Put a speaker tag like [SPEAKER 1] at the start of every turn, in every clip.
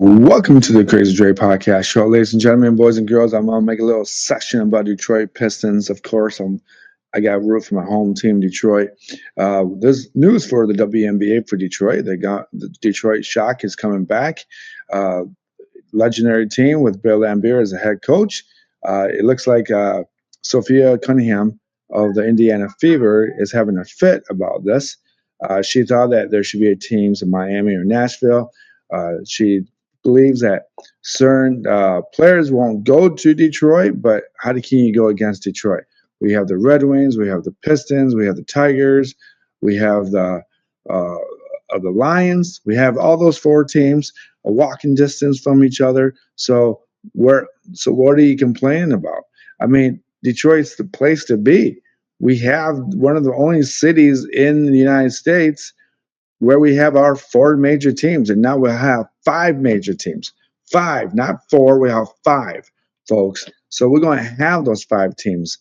[SPEAKER 1] Welcome to the Crazy Dre Podcast Show, ladies and gentlemen, boys and girls. I'm gonna make a little section about Detroit Pistons. Of course, I got root for my home team, Detroit. There's news for the WNBA for Detroit. They got the Detroit Shock is coming back. Uh, Legendary team with Bill Laimbeer as a head coach. It looks like Sophia Cunningham of the Indiana Fever is having a fit about this. She thought that there should be teams in Miami or Nashville. She believes that certain players won't go to Detroit, but how can you go against Detroit? We have the Red Wings, we have the Pistons, we have the Tigers, we have uh, the Lions. We have all those four teams a walking distance from each other. So what are you complaining about? I mean, Detroit's the place to be. We have one of the only cities in the United States where we have our four major teams, and now we have five major teams. Five, not four. We have five, folks. So we're going to have those five teams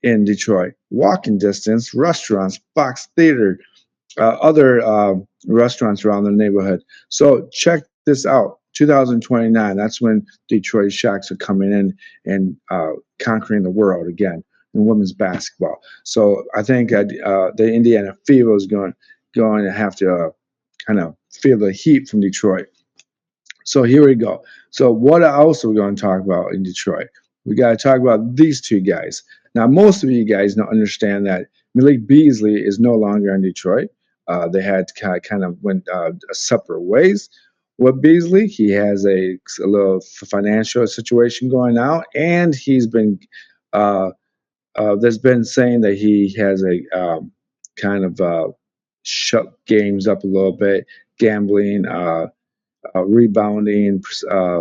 [SPEAKER 1] in Detroit. Walking distance, restaurants, Fox Theater, other restaurants around the neighborhood. So check this out. 2029, that's when Detroit Shocks are coming in and conquering the world again in women's basketball. So I think the Indiana Fever is going to have to kind of feel the heat from Detroit. So here we go. So what else are we going to talk about in Detroit? We got to talk about these two guys. Now, most of you guys don't understand that Malik Beasley is no longer in Detroit. They had kind of went separate ways with Beasley. He has a little financial situation going out, and he's been there's been saying that he has a kind of shut games up a little bit, gambling, rebounding, uh,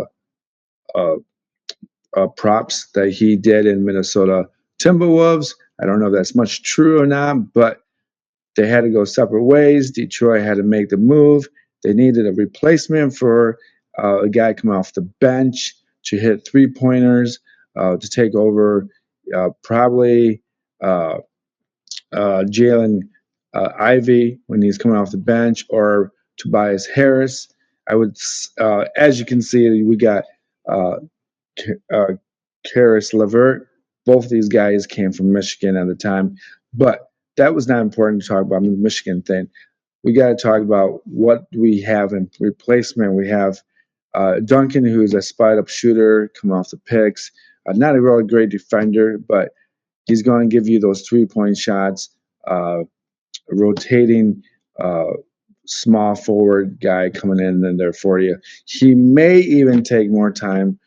[SPEAKER 1] props that he did in Minnesota Timberwolves. I don't know if that's much true or not, but they had to go separate ways. Detroit had to make the move. They needed a replacement for a guy coming off the bench to hit three-pointers, to take over probably Jalen Ivey when he's coming off the bench, or Tobias Harris. As you can see, we got uh, Caris, Levert. Both of these guys came from Michigan at the time, but that was not important to talk about the Michigan thing. We got to talk about what we have in replacement. We have Duncan, who's a spot up shooter, come off the picks. Not a really great defender, but he's going to give you those 3-point shots. Rotating small forward guy coming in there for you. He may even take more time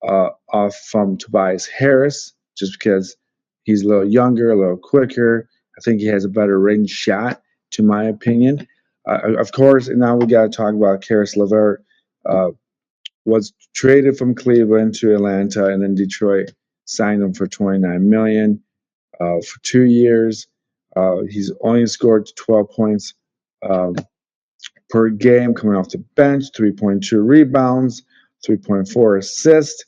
[SPEAKER 1] off from Tobias Harris just because he's a little younger, a little quicker. I think he has a better range shot, to my opinion. Of course, and now we got to talk about Caris Levert. Was traded from Cleveland to Atlanta, and then Detroit signed him for $29 million for 2 years. He's only scored 12 points per game coming off the bench, 3.2 rebounds, 3.4 assists.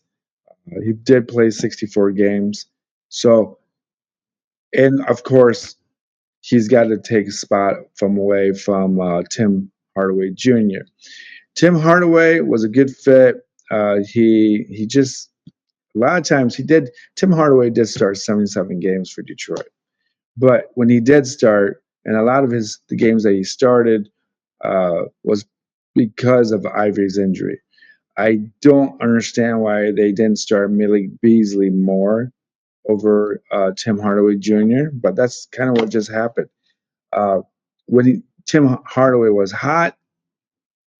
[SPEAKER 1] He did play 64 games. So, and of course, he's got to take a spot from away from Tim Hardaway Jr. Tim Hardaway was a good fit. He just a lot of times he did. Tim Hardaway did start 77 games for Detroit, but when he did start, and a lot of the games that he started was because of Ivory's injury. I don't understand why they didn't start Malik Beasley more over Tim Hardaway Jr., but that's kind of what just happened. When Tim Hardaway was hot,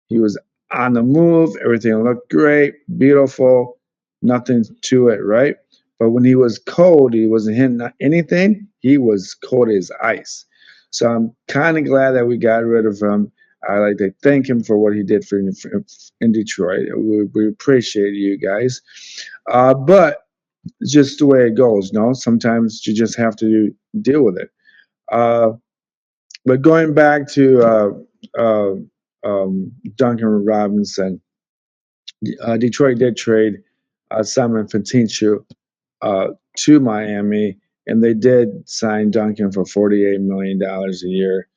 [SPEAKER 1] he was on the move. Everything looked great, beautiful, nothing to it, right? But when he was cold, he wasn't hitting anything. He was cold as ice. So I'm kind of glad that we got rid of him. I like to thank him for what he did for in Detroit. We appreciate you guys. But it's just the way it goes, no? Sometimes you just have to deal with it. Uh, but going back to Duncan Robinson, Detroit did trade Simon Fatinchu to Miami, and they did sign Duncan for $48 million a year.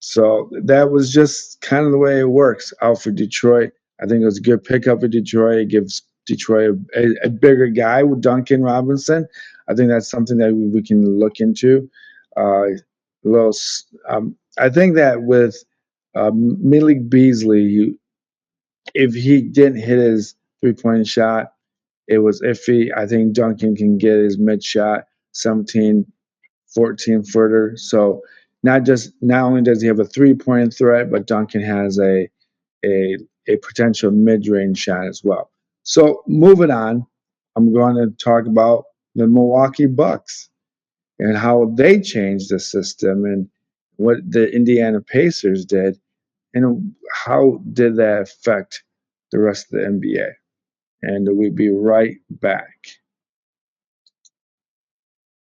[SPEAKER 1] So that was just kind of the way it works out for Detroit. I think it was a good pickup for Detroit. It gives Detroit a bigger guy with Duncan Robinson. I think that's something that we can look into. Little, I think that with Malik Beasley, if he didn't hit his 3-point shot, it was iffy. I think Duncan can get his mid shot 17, 14 footer. So not only does he have a 3-point threat, but Duncan has a a potential mid range shot as well. So moving on, I'm going to talk about the Milwaukee Bucks and how they changed the system and what the Indiana Pacers did and how did that affect the rest of the NBA. And we'll be right back.